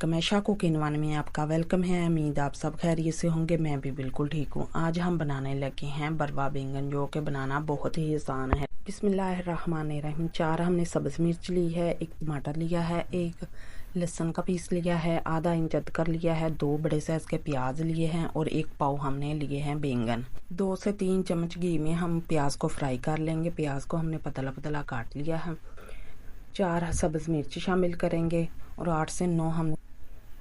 कमेशा cooking one में आपका welcome है। उम्मीद आप सब खैरियत से होंगे। मैं भी बिल्कुल ठीक हूँ। आज हम बनाने लगे हैं बरवा बैंगन, जो कि बनाना बहुत ही आसान है। बिस्मिल्लाहिर्रहमानिर्रहीम। 4 हमने सब्ज़ मिर्च ली है, 1 टमाटर लिया है, 1 लहसुन का पीस लिया है, आधा इंच अदरक लिया है, 2 बड़े साइज के प्याज लिए हैं और 1 पाव हमने लिए हैं बैंगन। 2 से 3 चम्मच घी में हम प्याज को फ्राई कर लेंगे। प्याज को हमने पतला पतला काट लिया है। 4 सब्ज़ मिर्च शामिल करेंगे और 8 से 9 हम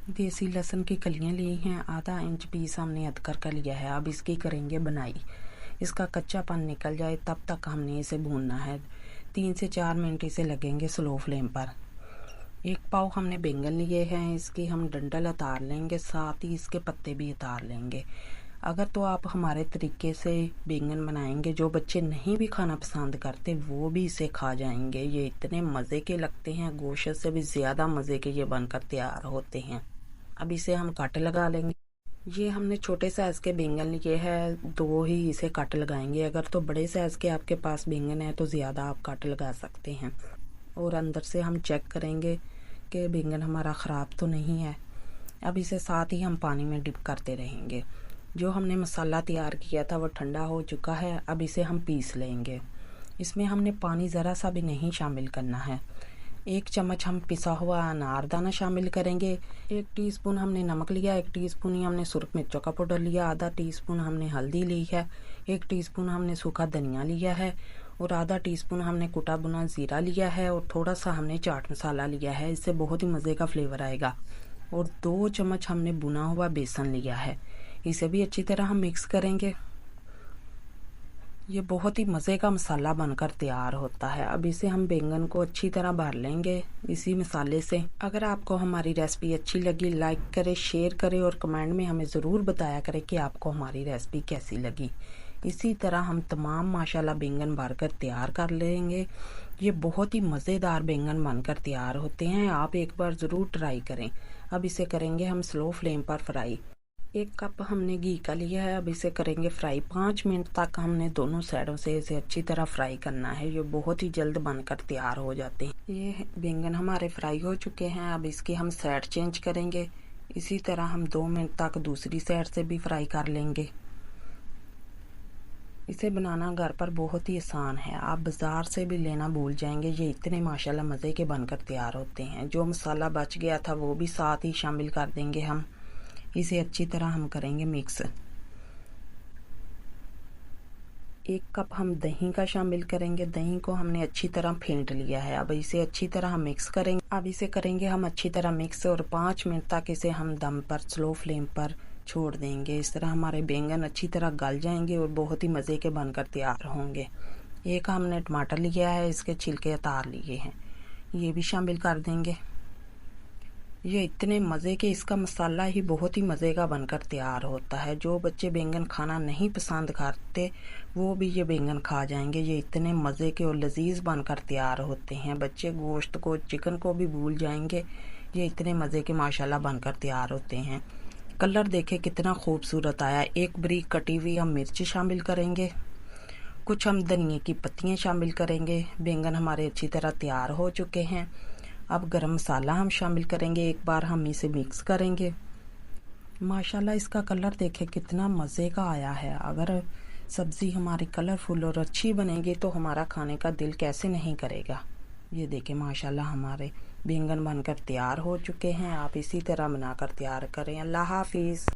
देसी लहसुन की कलियां ली हैं। आधा इंच पीस हमने अदरक का लिया है। अब इसकी करेंगे बनाई। इसका कच्चापन निकल जाए तब तक हमने इसे भूनना है। 3 से 4 मिनट इसे लगेंगे स्लो फ्लेम पर। 1 पाव हमने बैंगन लिए हैं, इसकी हम डंठल उतार लेंगे, साथ ही इसके पत्ते भी उतार लेंगे। अगर तो आप हमारे तरीके से बैंगन बनाएंगे, जो बच्चे नहीं भी खाना पसंद करते वो भी इसे खा जाएंगे। ये इतने मज़े के लगते हैं, गोश्त से भी ज़्यादा मज़े के ये बनकर तैयार होते हैं। अब इसे हम कट लगा लेंगे। ये हमने छोटे साइज़ के बैंगन लिए हैं, 2 ही इसे कट लगाएंगे। अगर तो बड़े साइज़ के आपके पास बैंगन है तो ज़्यादा आप कट लगा सकते हैं। और अंदर से हम चेक करेंगे कि बैंगन हमारा ख़राब तो नहीं है। अब इसे साथ ही हम पानी में डिप करते रहेंगे। जो हमने मसाला तैयार किया था वो ठंडा हो चुका है। अब इसे हम पीस लेंगे। इसमें हमने पानी ज़रा सा भी नहीं शामिल करना है। 1 चम्मच हम पिसा हुआ अनारदाना शामिल करेंगे। 1 टीस्पून हमने नमक लिया, 1 टीस्पून ही हमने सुरख मिर्चों का पाउडर लिया, आधा टीस्पून हमने हल्दी ली है, 1 टीस्पून हमने सूखा धनिया लिया है और आधा टीस्पून हमने कुटा भुना जीरा लिया है और थोड़ा सा हमने चाट मसाला लिया है। इससे बहुत ही मज़े का फ्लेवर आएगा। और 2 चम्मच हमने भुना हुआ बेसन लिया है। इसे भी अच्छी तरह हम मिक्स करेंगे। ये बहुत ही मज़े का मसाला बनकर तैयार होता है। अब इसे हम बैंगन को अच्छी तरह भर लेंगे इसी मसाले से। अगर आपको हमारी रेसिपी अच्छी लगी, लाइक करें, शेयर करें और कमेंट में हमें ज़रूर बताया करें कि आपको हमारी रेसिपी कैसी लगी। इसी तरह हम तमाम माशाल्लाह बैंगन भरकर तैयार कर लेंगे। ये बहुत ही मज़ेदार बैंगन बनकर तैयार होते हैं। आप एक बार ज़रूर ट्राई करें। अब इसे करेंगे हम स्लो फ्लेम पर फ्राई। 1 कप हमने घी का लिया है। अब इसे करेंगे फ्राई। 5 मिनट तक हमने दोनों साइडों से इसे अच्छी तरह फ्राई करना है। ये बहुत ही जल्द बनकर तैयार हो जाते हैं। ये बैंगन हमारे फ्राई हो चुके हैं। अब इसकी हम साइड चेंज करेंगे। इसी तरह हम 2 मिनट तक दूसरी साइड से भी फ्राई कर लेंगे। इसे बनाना घर पर बहुत ही आसान है। आप बाज़ार से भी लेना भूल जाएंगे। ये इतने माशाल्लाह मज़े के बनकर तैयार होते हैं। जो मसाला बच गया था वो भी साथ ही शामिल कर देंगे हम। इसे अच्छी तरह हम करेंगे मिक्स। 1 कप हम दही का शामिल करेंगे। दही को हमने अच्छी तरह फेंट लिया है। अब इसे अच्छी तरह हम मिक्स करेंगे। अब इसे करेंगे हम अच्छी तरह मिक्स और 5 मिनट तक इसे हम दम पर स्लो फ्लेम पर छोड़ देंगे। इस तरह हमारे बैंगन अच्छी तरह गल जाएंगे और बहुत ही मज़े के बनकर तैयार होंगे। 1 हमने टमाटर लिया है, इसके छिलके उतार लिए हैं, ये भी शामिल कर देंगे। ये इतने मज़े के, इसका मसाला ही बहुत ही मज़े का बनकर तैयार होता है। जो बच्चे बैंगन खाना नहीं पसंद करते वो भी ये बैंगन खा जाएंगे। ये इतने मज़े के और लजीज बनकर तैयार होते हैं। बच्चे गोश्त को, चिकन को भी भूल जाएंगे। ये इतने मज़े के माशाल्लाह बनकर तैयार होते हैं। कलर देखे कितना खूबसूरत आया। 1 बारीक कटी हुई हम मिर्च शामिल करेंगे। कुछ हम धनिए की पत्तियाँ शामिल करेंगे। बैंगन हमारे अच्छी तरह तैयार हो चुके हैं। अब गरम मसाला हम शामिल करेंगे। एक बार हम इसे मिक्स करेंगे। माशाल्लाह इसका कलर देखें कितना मज़े का आया है। अगर सब्ज़ी हमारी कलरफुल और अच्छी बनेगी तो हमारा खाने का दिल कैसे नहीं करेगा। ये देखें माशाल्लाह हमारे बैंगन बनकर तैयार हो चुके हैं। आप इसी तरह बनाकर तैयार करें। अल्लाह हाफिज़।